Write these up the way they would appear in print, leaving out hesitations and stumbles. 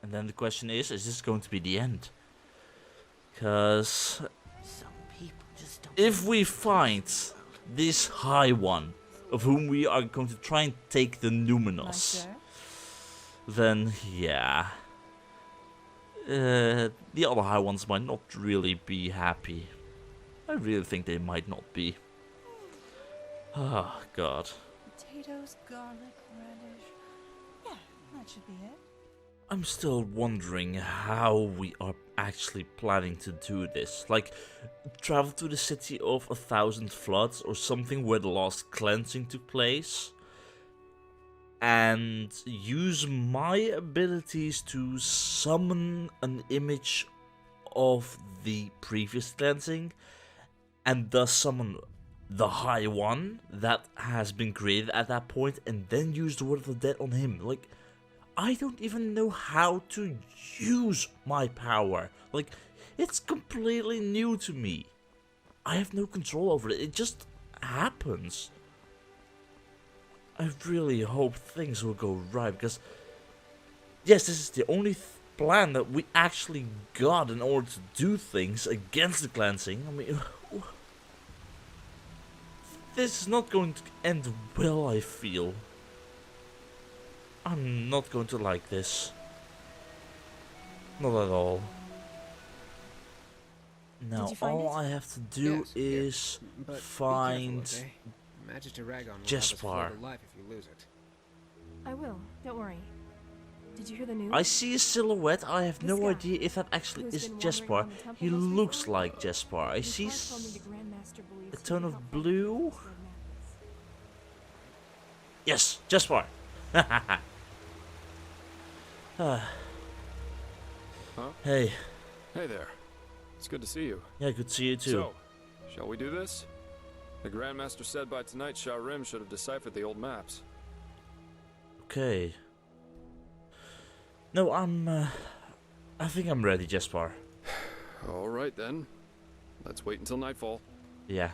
And then the question is this going to be the end? Because if we find this high one, of whom we are going to try and take the Numenos, then yeah. The other high ones might not really be happy. I really think they might not be. Oh, God. Potatoes, garlic, radish. Yeah, that should be it. I'm still wondering how we are actually planning to do this. Like, travel to the city of 1,000 floods or something where the last cleansing took place. And use my abilities to summon an image of the previous cleansing. And thus summon the high one that has been created at that point. And then use the Word of the Dead on him. Like, I don't even know how to use my power. Like, it's completely new to me. I have no control over it. It just happens. I really hope things will go right, because yes, this is the only plan that we actually got in order to do things against the cleansing. I mean, this is not going to end well, I feel. I'm not going to like this. Not at all. Now, all I have to do is find Jespar. I will, don't worry. Did you hear the news? I see a silhouette. I have no idea if that actually is Jespar. He looks like Jespar. I see a tone of blue. Yes, Jespar. Huh? Hey. Hey there. It's good to see you. Yeah, good to see you too. So, shall we do this? The Grandmaster said by tonight Skyrim should have deciphered the old maps. Okay. No, I think I'm ready, Jespar. Alright then. Let's wait until nightfall. Yeah.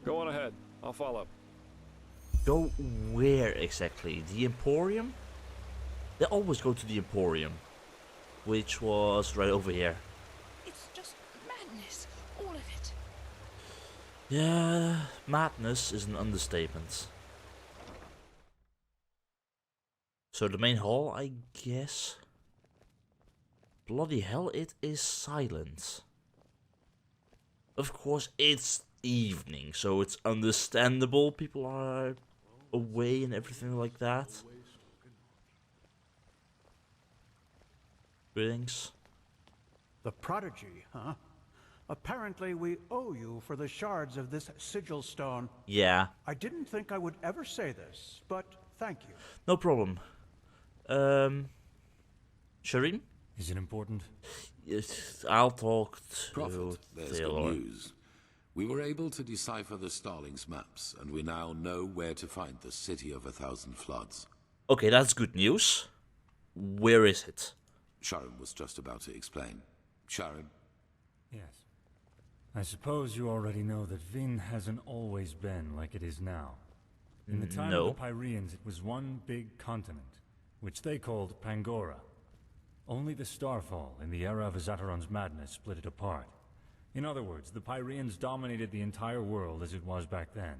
Go on ahead. I'll follow. Go where exactly? The Emporium? They always go to the Emporium, which was right over here. It's just madness, all of it. Yeah, madness is an understatement. So the main hall, I guess. Bloody hell, it is silent. Of course, it's evening, so it's understandable. People are away and everything like that. Greetings. The prodigy, huh? Apparently we owe you for the shards of this sigil stone. Yeah. I didn't think I would ever say this, but thank you. No problem. Shireen? Is it important? Yes, I'll talk to Prophet, there's Taylor. good news. We were able to decipher the Starling's maps, and we now know where to find the City of 1,000 Floods. Okay, that's good news. Where is it? Sharon was just about to explain. Sharon? Yes. I suppose you already know that Vin hasn't always been like it is now. In the time of the Pyreans, it was one big continent, which they called Pangora. Only the Starfall in the era of Azataron's madness split it apart. In other words, the Pyreans dominated the entire world as it was back then.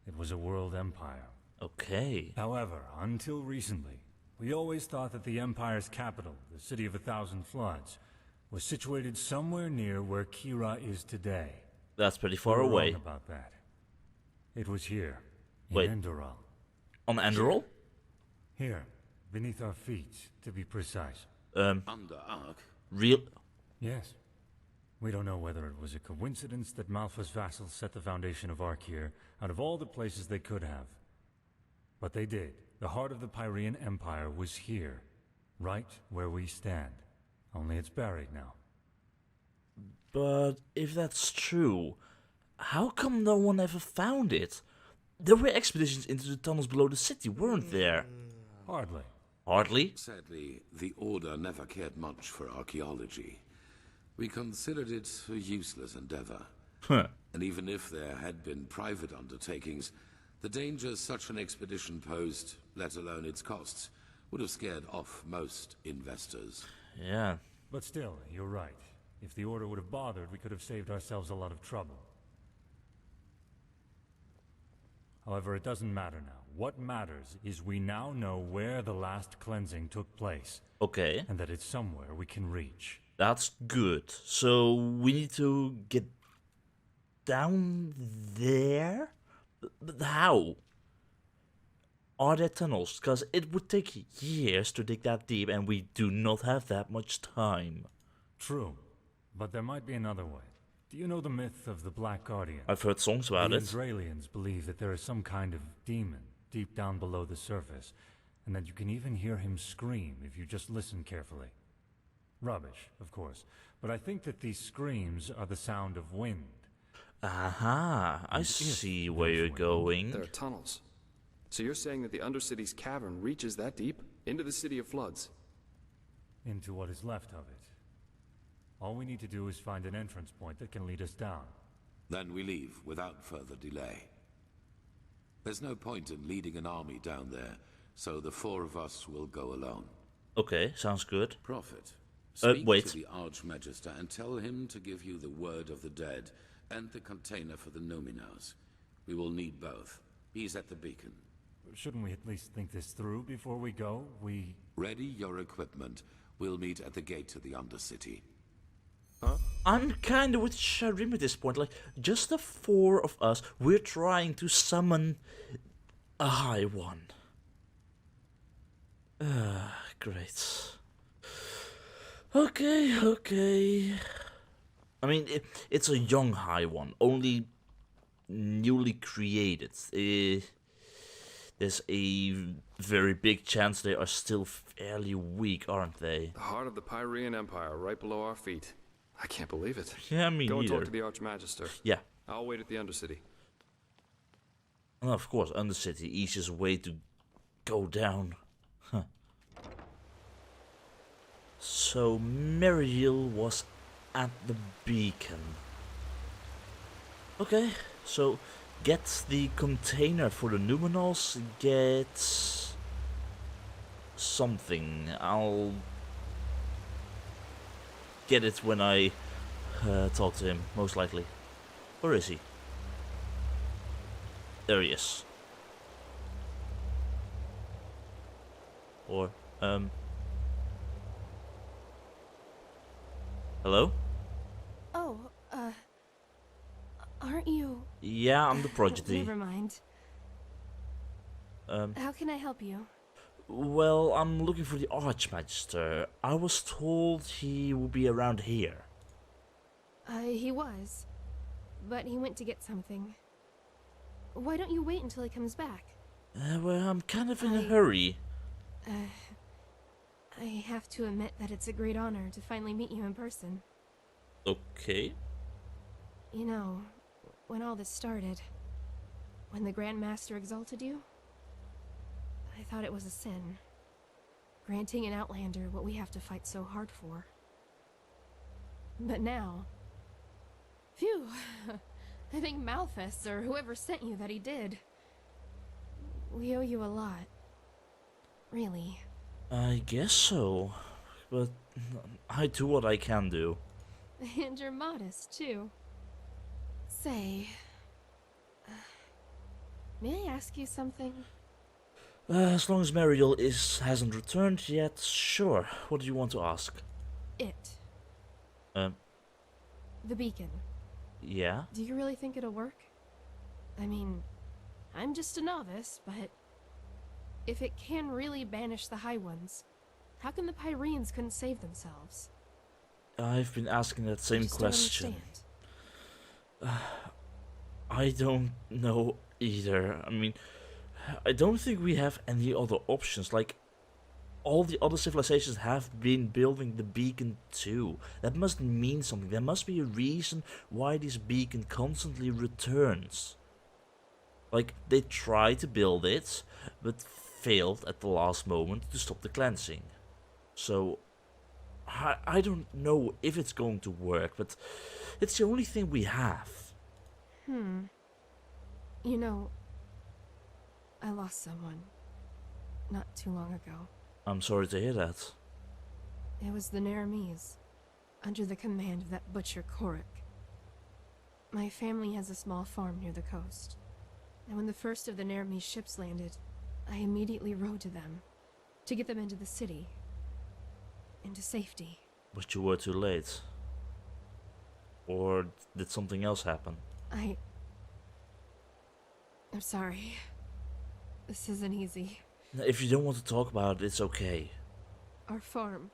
It was a world empire. Okay. However, until recently, we always thought that the Empire's capital, the City of 1,000 Floods, was situated somewhere near where Kira is today. That's pretty far We were away. wrong about that. It was here, in Wait. Enderal. On Enderal? Here, beneath our feet, to be precise. Under Ark? Real? Yes. We don't know whether it was a coincidence that Malfa's vassals set the foundation of Ark here, out of all the places they could have. But they did. The heart of the Pyrean Empire was here, right where we stand. Only it's buried now. But if that's true, how come no one ever found it? There were expeditions into the tunnels below the city, weren't there? Hardly. Hardly? Sadly, the Order never cared much for archaeology. We considered it a useless endeavor. Huh. And even if there had been private undertakings, The danger such an expedition posed, let alone its costs, would have scared off most investors. Yeah. But still, you're right. If the Order would have bothered, we could have saved ourselves a lot of trouble. However, it doesn't matter now. What matters is we now know where the last cleansing took place. Okay. And that it's somewhere we can reach. That's good. So we need to get down there? But how? Are there tunnels? Because it would take years to dig that deep and we do not have that much time. True. But there might be another way. Do you know the myth of the Black Guardian? I've heard songs about it. The Endralians believe that there is some kind of demon deep down below the surface, and that you can even hear him scream if you just listen carefully. Rubbish, of course, but I think that these screams are the sound of wind. Aha, I see where you're going. There are tunnels. So you're saying that the Undercity's cavern reaches that deep? Into the City of Floods? Into what is left of it. All we need to do is find an entrance point that can lead us down. Then we leave without further delay. There's no point in leading an army down there, so the 4 of us will go alone. Okay, sounds good. Prophet, speak wait. to the Archmagister and tell him to give you the word of the dead and the container for the Numinos. We will need both. He's at the beacon. Shouldn't we at least think this through before we go? Ready your equipment. We'll meet at the gate to the Undercity. I'm kind of with Skyrim at this point. Like, just the 4 of us, we're trying to summon a High One. Great. Okay. I mean, it's a young High One, only newly created. There's a very big chance they are still fairly weak, aren't they? The heart of the Pyrean Empire, right below our feet. I can't believe it. Yeah, me Go and neither. talk to the Archmagister. Yeah. I'll wait at the Undercity. And of course, Undercity, easiest way to go down. Huh. So, Meriel was at the beacon. Okay, so get the container for the Numenals, get something. I'll get it when I talk to him, most likely. Where is he? There he is. Or, hello? Oh, aren't you? Yeah, I'm the prodigy. Never mind. How can I help you? Well, I'm looking for the Archmagister. I was told he would be around here. He was. But he went to get something. Why don't you wait until he comes back? Well, I'm kind of in a hurry. I have to admit that it's a great honor to finally meet you in person. Okay. You know, when all this started, when the Grand Master exalted you, I thought it was a sin. Granting an Outlander what we have to fight so hard for. But now... Phew! I think Malthus, or whoever sent you, that he did. We owe you a lot. Really. I guess so. But I do what I can do. And you're modest, too. Say... may I ask you something? As long as Meriel hasn't returned yet, sure. What do you want to ask? It. The beacon. Yeah? Do you really think it'll work? I mean, I'm just a novice, but... if it can really banish the High Ones, how come the Pyreans couldn't save themselves? I've been asking that I same just don't question. understand. I don't know either. I mean, I don't think we have any other options. Like, all the other civilizations have been building the beacon too. That must mean something. There must be a reason why this beacon constantly returns. Like, they tried to build it, but failed at the last moment to stop the cleansing. So, I don't know if it's going to work, but it's the only thing we have. You know, I lost someone not too long ago. I'm sorry to hear that. It was the Naramese, under the command of that butcher Korik. My family has a small farm near the coast, and when the first of the Naramese ships landed, I immediately rode to them to get them into the city, into safety. But you were too late. Or did something else happen? I'm sorry. This isn't easy. If you don't want to talk about it, it's okay. Our farm.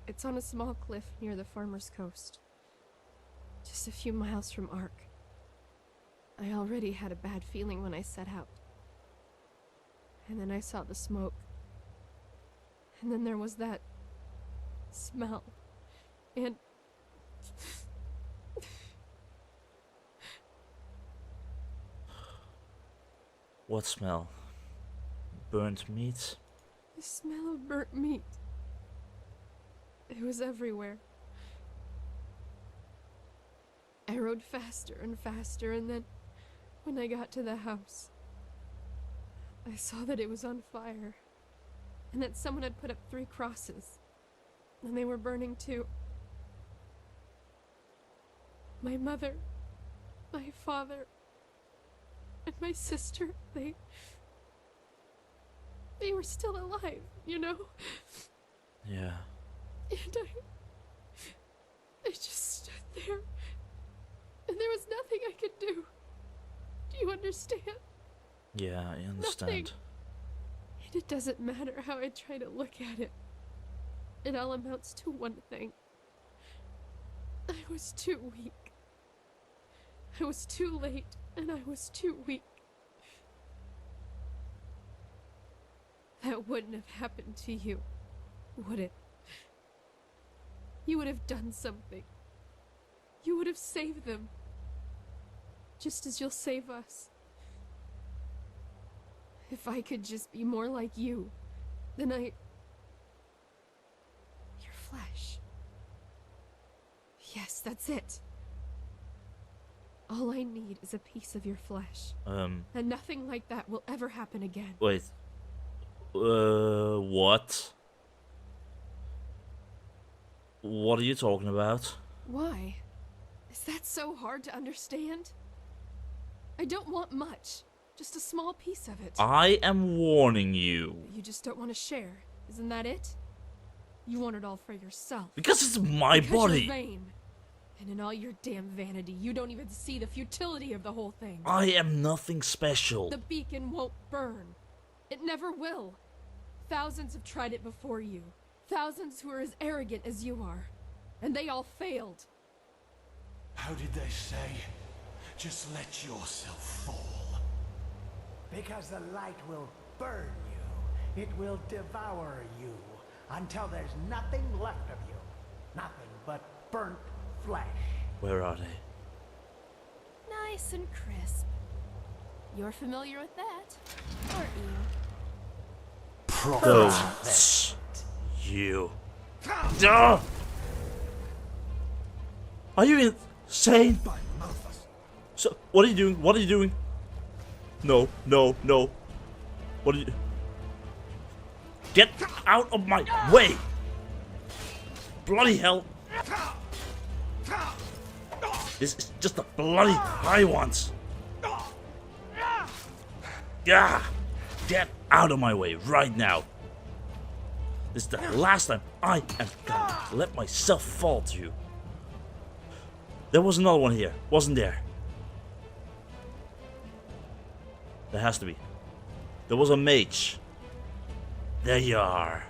It's on a small cliff near the farmer's coast. Just a few miles from Ark. I already had a bad feeling when I set out. And then I saw the smoke. And then there was that smell. And What smell? Burnt meat? the smell of burnt meat. It was everywhere. I rode faster and faster, and then when I got to the house, I saw that it was on fire, and that someone had put up 3 crosses, and they were burning too. My mother, my father, and my sister, they were still alive, you know? Yeah. And I just stood there, and there was nothing I could do. Do you understand? Yeah, I understand. Nothing. And it doesn't matter how I try to look at it. It all amounts to one thing. I was too weak. I was too late, and I was too weak. That wouldn't have happened to you, would it? You would have done something. You would have saved them. Just as you'll save us. If I could just be more like you, then Your flesh. Yes, that's it. All I need is a piece of your flesh. And nothing like that will ever happen again. Wait. What? What are you talking about? Why? Is that so hard to understand? I don't want much. Just a small piece of it. I am warning you. You just don't want to share. Isn't that it? You want it all for yourself. Because it's my Because body. you're vain. And in all your damn vanity, you don't even see the futility of the whole thing. I am nothing special. The beacon won't burn. It never will. Thousands have tried it before you. Thousands who are as arrogant as you are. And they all failed. How did they say? Just let yourself fall. Because the light will burn you. It will devour you. Until there's nothing left of you. Nothing but burnt flesh. Where are they? Nice and crisp. You're familiar with that, aren't you? Those. You. Ah! Are you insane? So, what are you doing? What are you doing? No, no, no. What are you... Get out of my way! Bloody hell! This is just the bloody high ones! Yeah! Get out of my way right now! This is the last time I am gonna let myself fall to you. There was another one here, wasn't there? There has to be. There was a mage. There you are.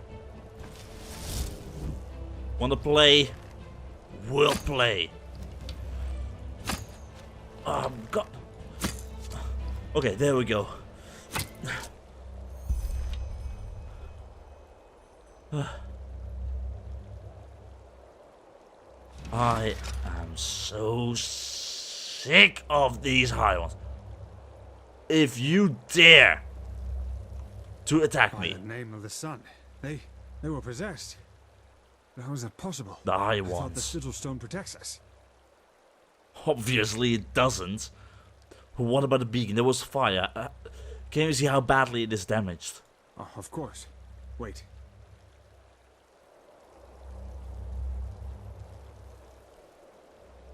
Wanna play? We'll play. God. Okay, there we go. I am so sick of these high ones. If you dare to attack me. By the name of the sun. They were possessed. How is that possible? The high I thought the ones. sigil stone protects us. Obviously it doesn't. What about the beacon? There was fire. Can you see how badly it is damaged? Oh, of course. Wait.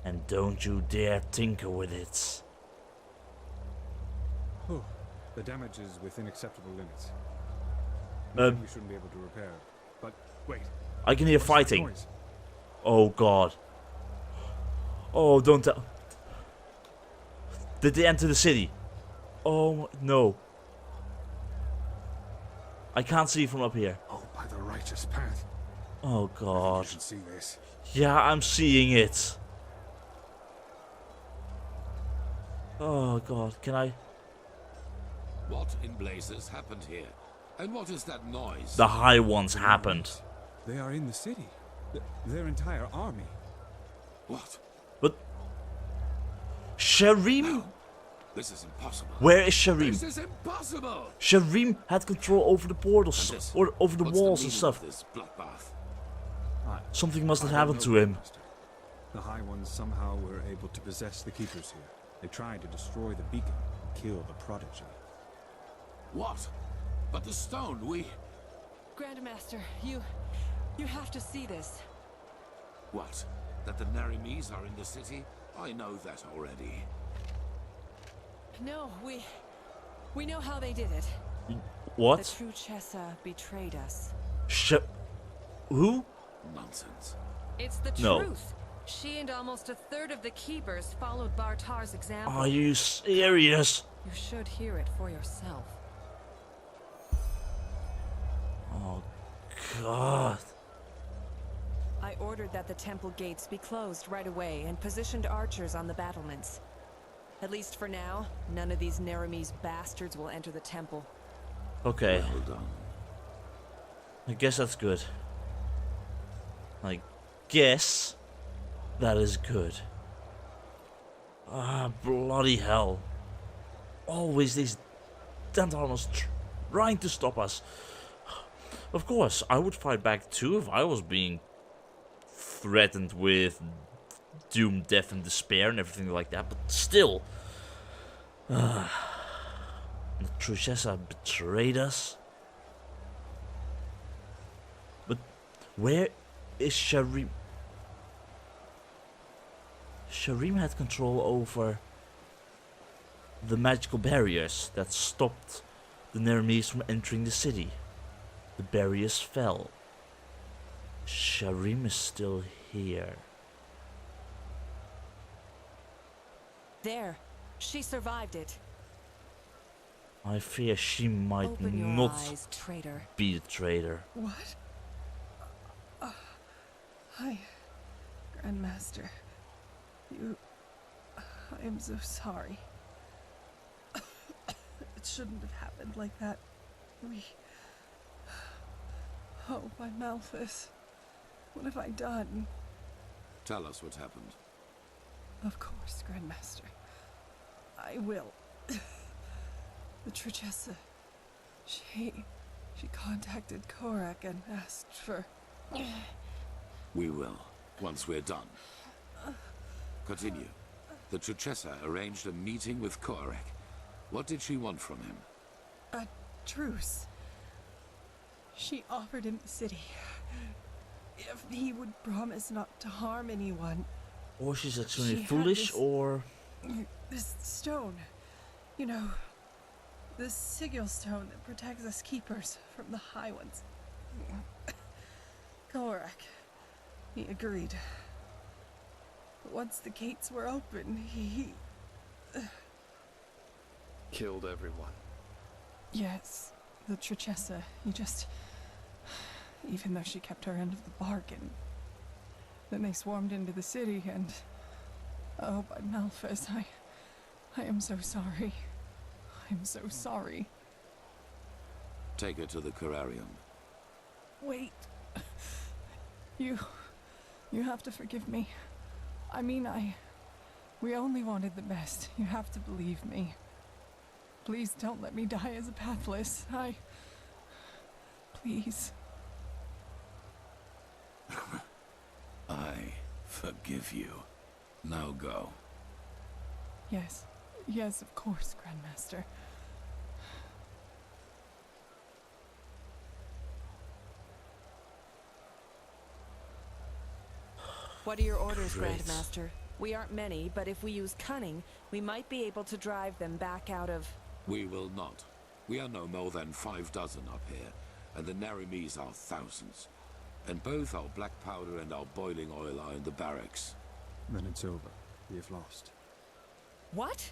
And don't you dare tinker with it. Oh, the damage is within acceptable limits. Nothing we shouldn't be able to repair. But wait. I can hear What's that fighting. noise? Oh god. Oh, don't tell. Did they enter the city? Oh no. I can't see from up here. Oh, by the righteous path. Oh god. You should see this. Yeah, I'm seeing it. Oh god, can I? What in blazes happened here? And what is that noise? The high ones happened. They are in the city. Their entire army. What? But Sharim? No, this is impossible. Where is Sharim? This is impossible. Sharim had control over the portals, And this, or over the what's walls the and meaning stuff. of this bloodbath? Something must have I don't happened know, to him. Master. The High Ones somehow were able to possess the Keepers here. They tried to destroy the beacon, kill the Prodigy. What? But the stone, we... Grandmaster, you have to see this. What? That the Narimis are in the city? I know that already. No, we know how they did it. What? The true Chessa betrayed us. Who? Nonsense. It's the No. truth. She and almost a third of the keepers followed Bartar's example. Are you serious? You should hear it for yourself. Oh god. I ordered that the temple gates be closed right away and positioned archers on the battlements. At least for now, none of these Naramis bastards will enter the temple. Okay. Well done. I guess that's good. I guess that is good. Ah, bloody hell. Always these Dentarnos trying to stop us. Of course, I would fight back too if I was being threatened with doom, death, and despair and everything like that, but still. The Truchessa betrayed us. But where is Sharim? Sharim had control over the magical barriers that stopped the Naramis from entering the city. The barriers fell. Sharim is still here. There, she survived it. I fear she might Open your not eyes, traitor. be the traitor. What? Hi, Grandmaster. I am so sorry. It shouldn't have happened like that. Oh, my Malthus. What have I done? Tell us what happened. Of course, Grandmaster. I will. The Truchessa. She contacted Korak and asked for... We will, once we're done. Continue. The Truchessa arranged a meeting with Korak. What did she want from him? A truce. She offered him the city. If he would promise not to harm anyone. Or she's actually She had foolish, this- or... This stone. You know, the sigil stone that protects us keepers from the High Ones. Korak. He agreed. But once the gates were open, he... Killed everyone. Yes, the Truchessa. He just... Even though she kept her end of the bargain. Then they swarmed into the city and... Oh, by Malphas, I am so sorry. I'm so sorry. Take her to the Corarium. Wait. You have to forgive me. I mean, we only wanted the best. You have to believe me. Please don't let me die as a pathless. Please. I forgive you. Now go. Yes. Yes, of course, Grandmaster. What are your orders, Great. Grandmaster? We aren't many, but if we use cunning, we might be able to drive them back out of... We will not. We are no more than 6 up here, and the Narimes are thousands. And both our black powder and our boiling oil are in the barracks. Then it's over. We have lost. What?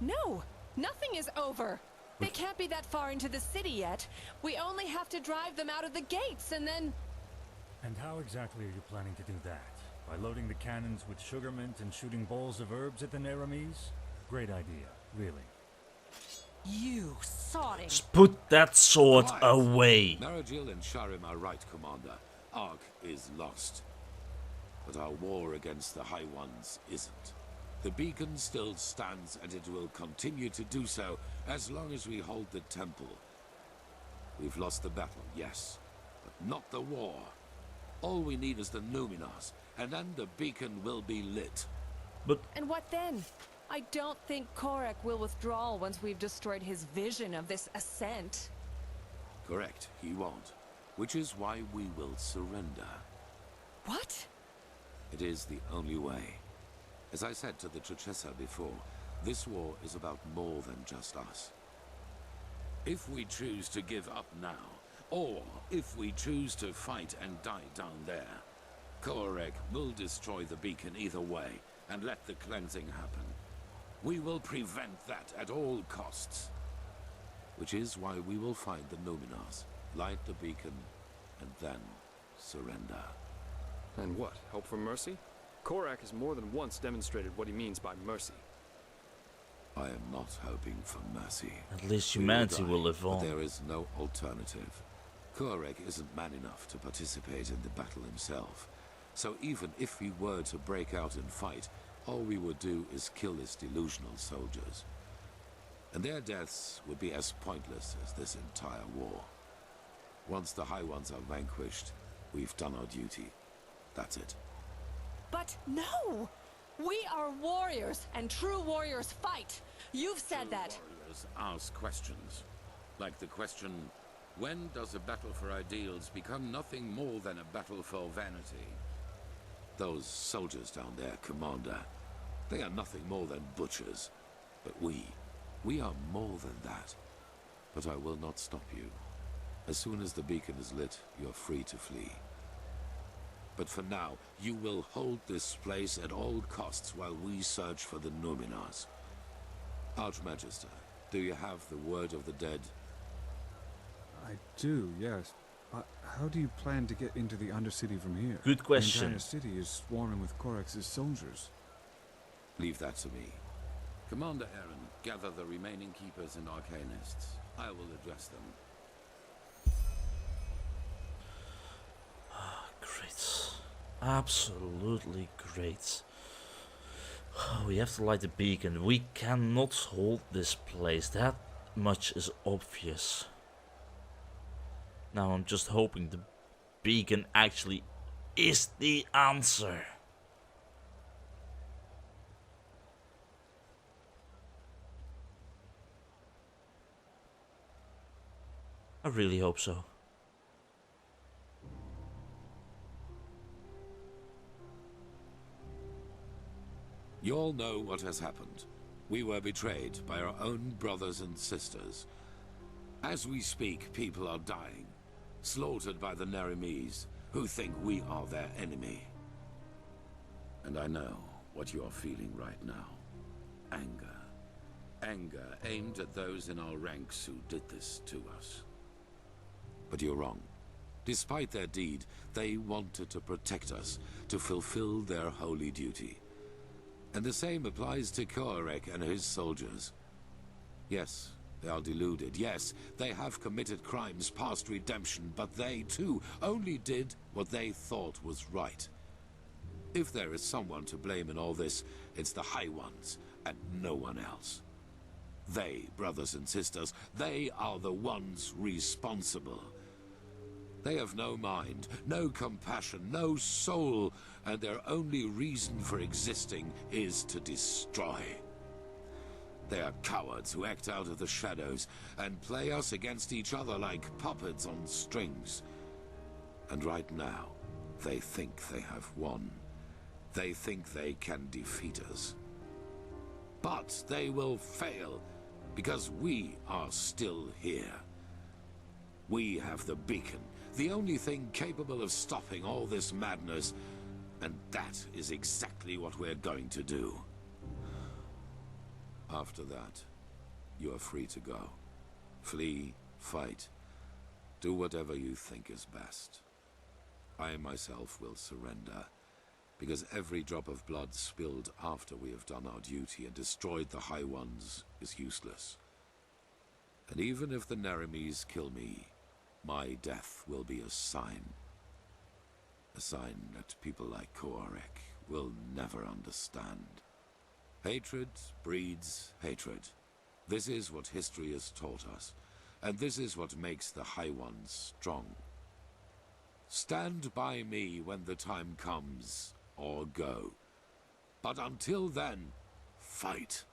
No! Nothing is over! They can't be that far into the city yet. We only have to drive them out of the gates, and then... And how exactly are you planning to do that? By loading the cannons with sugar mint and shooting balls of herbs at the Narames? Great idea, really. You sodding... Just put that sword Quiet. away. Maragil and Sharim are right, Commander. Ark is lost. But our war against the High Ones isn't. The beacon still stands, and it will continue to do so as long as we hold the temple. We've lost the battle, yes, but not the war. All we need is the Numenors, and then the beacon will be lit. But And what then? I don't think Korek will withdraw once we've destroyed his vision of this ascent. Correct, he won't. Which is why we will surrender. What? It is the only way. As I said to the Truchessa before, this war is about more than just us. If we choose to give up now, or if we choose to fight and die down there, Korek will destroy the beacon either way and let the cleansing happen. We will prevent that at all costs. Which is why we will find the Numenors, light the beacon, and then surrender. And what? Hope for mercy? Korek has more than once demonstrated what he means by mercy. I am not hoping for mercy. at least We humanity die, will live but on. there is no alternative. Korek isn't man enough to participate in the battle himself. So even if we were to break out and fight, all we would do is kill his delusional soldiers. And their deaths would be as pointless as this entire war. Once the High Ones are vanquished, we've done our duty. That's it. But no! We are warriors, and true warriors fight! You've said that! Warriors ask questions. Like the question, when does a battle for ideals become nothing more than a battle for vanity? Those soldiers down there, Commander, they are nothing more than butchers. But we are more than that. But I will not stop you. As soon as the beacon is lit, you're free to flee. But for now, you will hold this place at all costs while we search for the Numenors. Archmagister, do you have the word of the dead? I do, yes. How do you plan to get into the Undercity from here? Good question. The entire city is swarming with Korex's soldiers. Leave that to me. Commander Aaron, gather the remaining keepers and arcanists. I will address them. Great. Absolutely great. We have to light the beacon. We cannot hold this place. That much is obvious. Now I'm just hoping the beacon actually is the answer. I really hope so. You all know what has happened. We were betrayed by our own brothers and sisters. As we speak, people are dying, slaughtered by the Narimes, who think we are their enemy. And I know what you are feeling right now. Anger. Anger aimed at those in our ranks who did this to us. But you're wrong. Despite their deed, they wanted to protect us, to fulfill their holy duty. And the same applies to Korek and his soldiers. Yes, they are deluded. Yes, they have committed crimes past redemption, but they, too, only did what they thought was right. If there is someone to blame in all this, it's the High Ones, and no one else. They, brothers and sisters, they are the ones responsible. They have no mind, no compassion, no soul, and their only reason for existing is to destroy. They are cowards who act out of the shadows and play us against each other like puppets on strings. And right now, they think they have won. They think they can defeat us. But they will fail, because we are still here. We have the beacon, the only thing capable of stopping all this madness, and that is exactly what we're going to do. After that, you are free to go. Flee, fight, do whatever you think is best. I myself will surrender, because every drop of blood spilled after we have done our duty and destroyed the High Ones is useless. And even if the Nerimes kill me, my death will be a sign. A sign that people like Koarek will never understand. Hatred breeds hatred. This is what history has taught us, and this is what makes the High Ones strong. Stand by me when the time comes, or go. But until then, fight.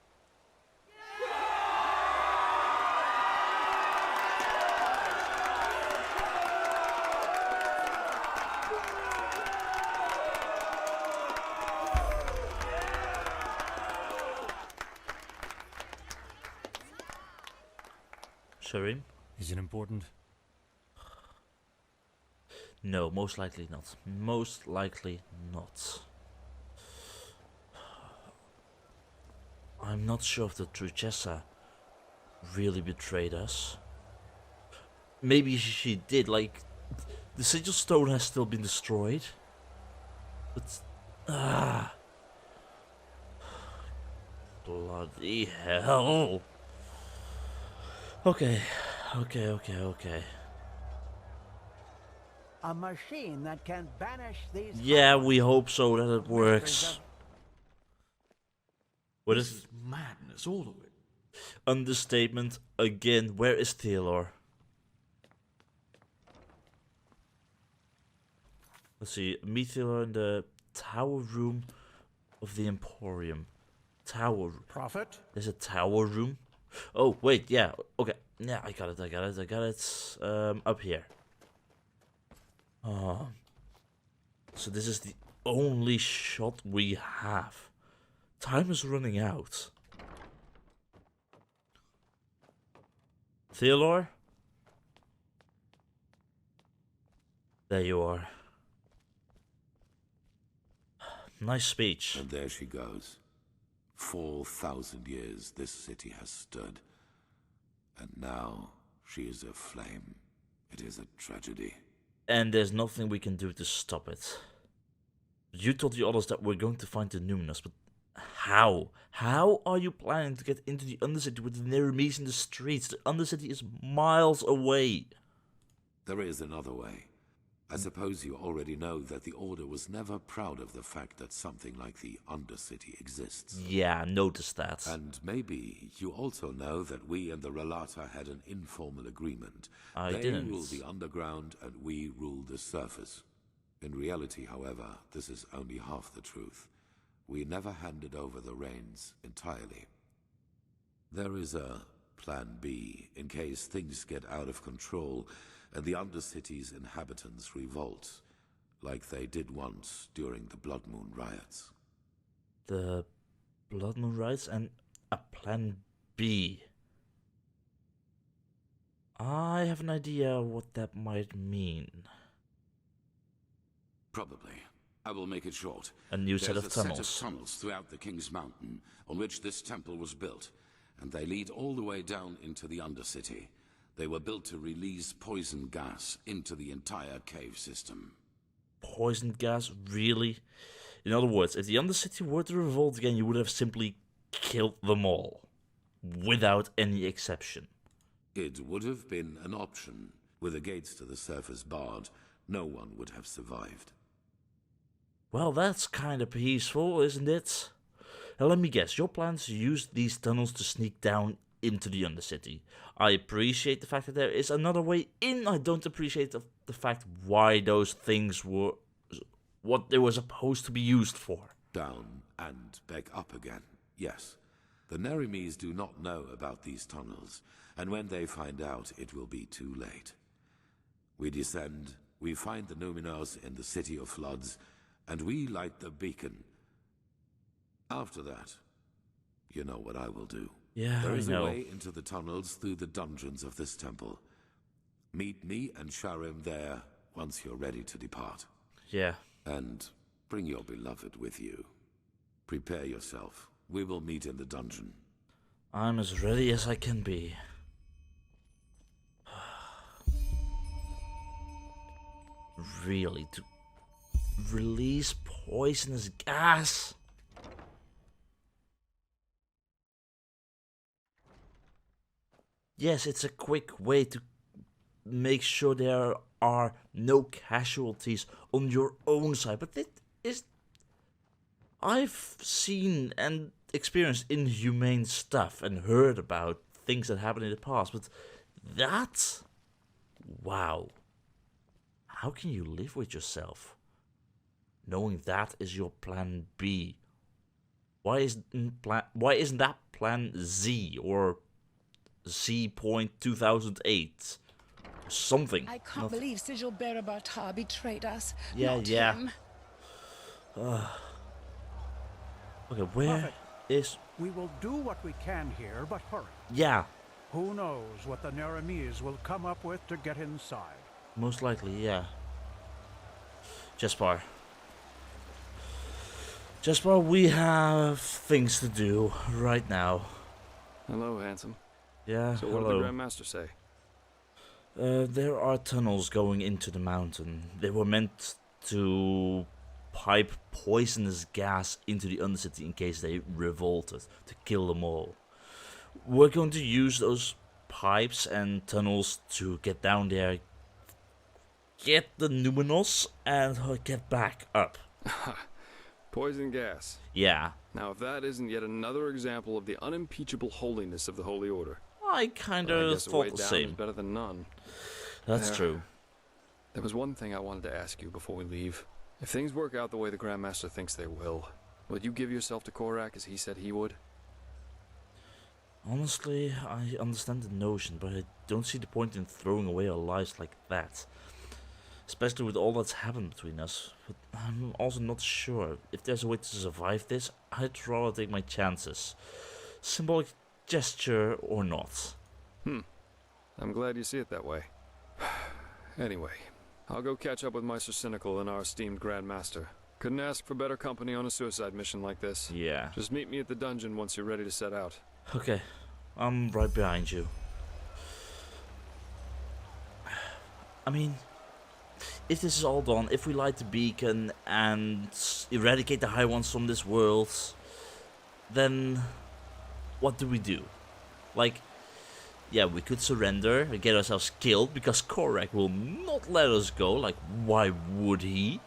Skyrim? Is it important? No, most likely not. Most likely not. I'm not sure if the Truchessa really betrayed us. Maybe she did, like, the Sigil Stone has still been destroyed. But, bloody hell. Okay. A machine that can banish these... Yeah, we hope so that it works. What is madness, all of it? Understatement again. Where is Theodore? Let's see. Meet Theodore in the tower room of the Emporium. Tower. Prophet? There's a tower room. Oh wait, yeah. Okay, yeah. I got it. Up here. So this is the only shot we have. Time is running out. Theodore? There you are. Nice speech. And there she goes. 4,000 years this city has stood. And now she is aflame. It is a tragedy. And there's nothing we can do to stop it. You told the others that we're going to find the Numinous, but how? How are you planning to get into the Undercity with the Nerimes in the streets? The Undercity is miles away. There is another way. I suppose you already know that the Order was never proud of the fact that something like the Undercity exists. Yeah, I noticed that. And maybe you also know that we and the Relata had an informal agreement. They didn't. Rule the underground and we rule the surface. In reality, however, this is only half the truth. We never handed over the reins entirely. There is a plan B in case things get out of control and the Undercity's inhabitants revolt, like they did once during the Blood Moon riots. The Blood Moon riots and a plan B. I have an idea what that might mean. Probably. I will make it short. A new set of There's a tunnels. set of tunnels throughout the King's Mountain on which this temple was built, and they lead all the way down into the Undercity. They were built to release poison gas into the entire cave system. Poison gas? Really? In other words, if the Undercity were to revolt again, you would have simply killed them all. Without any exception. It would have been an option. With the gates to the surface barred, no one would have survived. Well, that's kind of peaceful, isn't it? Now, let me guess, your plan is to use these tunnels to sneak down into the Undercity. I appreciate the fact that there is another way in. I don't appreciate the fact why those things were what they were supposed to be used for. Down and back up again, yes. The Nerimes do not know about these tunnels, and when they find out, it will be too late. We descend, we find the Numinos in the City of Floods, and we light the beacon. After that, you know what I will do. Yeah, there is I know. a way into the tunnels through the dungeons of this temple. Meet me and Skyrim there once you're ready to depart. Yeah. And bring your beloved with you. Prepare yourself. We will meet in the dungeon. I'm as ready as I can be. Really, to release poisonous gas? Yes, it's a quick way to make sure there are no casualties on your own side, but it is... I've seen and experienced inhumane stuff and heard about things that happened in the past, but that... Wow. How can you live with yourself, knowing that is your plan B? Why isn't that plan Z or Z.2008? Something. I can't believe Sigil Bearer Bartar betrayed us. Yeah, Not yeah. him. Okay, where Prophet, is... we will do what we can here, but hurry. Yeah, Who knows what the Naramis will come up with to get inside? most likely, yeah. Jespar, we have things to do right now. Hello, handsome. Yeah, So what hello. did the Grandmaster say? There are tunnels going into the mountain. They were meant to pipe poisonous gas into the Undercity in case they revolted, to kill them all. We're going to use those pipes and tunnels to get down there, get the Numenos, and get back up. Poison gas. Yeah, Now, if that isn't yet another example of the unimpeachable holiness of the Holy Order, I kind I of guess a way thought the down is same. better than none. That's There. true. There was one thing I wanted to ask you before we leave. If things work out the way the Grandmaster thinks they will you give yourself to Korak as he said he would? Honestly, I understand the notion, but I don't see the point in throwing away our lives like that. Especially with all that's happened between us. But I'm also not sure. If there's a way to survive this, I'd rather take my chances. Symbolic gesture or not. I'm glad you see it that way. Anyway, I'll go catch up with Meister Cynical and our esteemed Grandmaster. Couldn't ask for better company on a suicide mission like this. Yeah. Just meet me at the dungeon once you're ready to set out. Okay, I'm right behind you. I mean, if this is all done, if we light the beacon and eradicate the High Ones from this world, then what do we do? Like, yeah, we could surrender and get ourselves killed because Korak will not let us go. Like, why would he?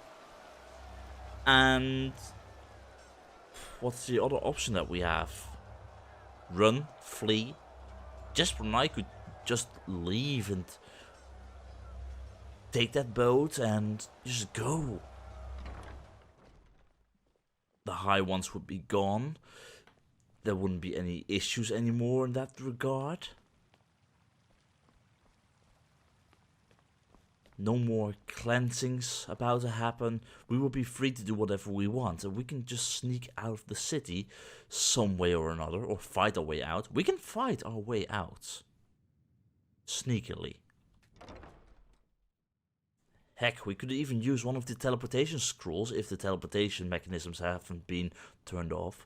And what's the other option that we have? Run, flee. Jesper and I could just leave and take that boat and just go. The High Ones would be gone. There wouldn't be any issues anymore in that regard. No more cleansings about to happen. We will be free to do whatever we want. And we can just sneak out of the city some way or another. Or fight our way out. We can fight our way out. Sneakily. Heck, we could even use one of the teleportation scrolls if the teleportation mechanisms haven't been turned off.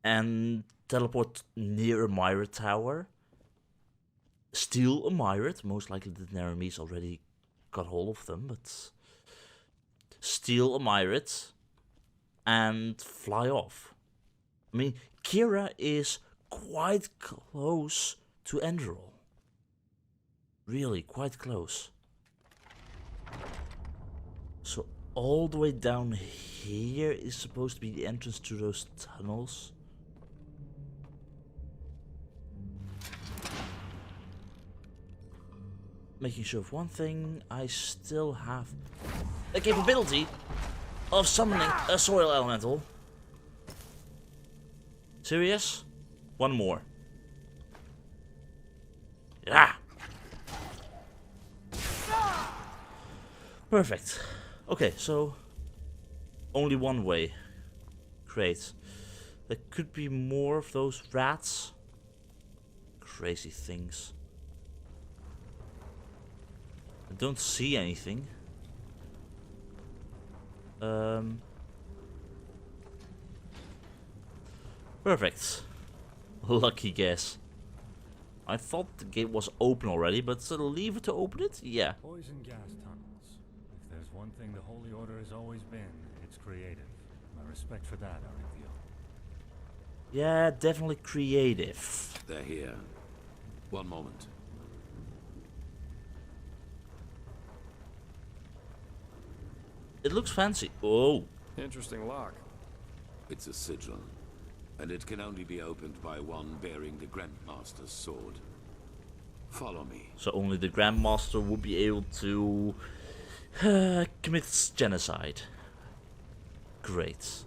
And teleport near a Myret tower. Steal a Myret. Most likely the Naramis already got hold of them, but steal a Myret and fly off. I mean, Kira is quite close to Enderal. Really, quite close. So all the way down here is supposed to be the entrance to those tunnels. Making sure of one thing, I still have the capability of summoning a soil elemental. Serious? One more. Yeah. Perfect. Okay, so only one way. Great. There could be more of those rats. Crazy things. I don't see anything. Perfect. Lucky guess. I thought the gate was open already, but leave it to open it? Yeah. Poison gas tunnels. If there's one thing the Holy Order has always been, it's creative. My respect for that I reveal. Yeah, definitely creative. They're here. One moment. It looks fancy. Oh. Interesting lock. It's a sigil, and it can only be opened by one bearing the Grandmaster's sword. Follow me. So only the Grandmaster will be able to commit genocide. Great.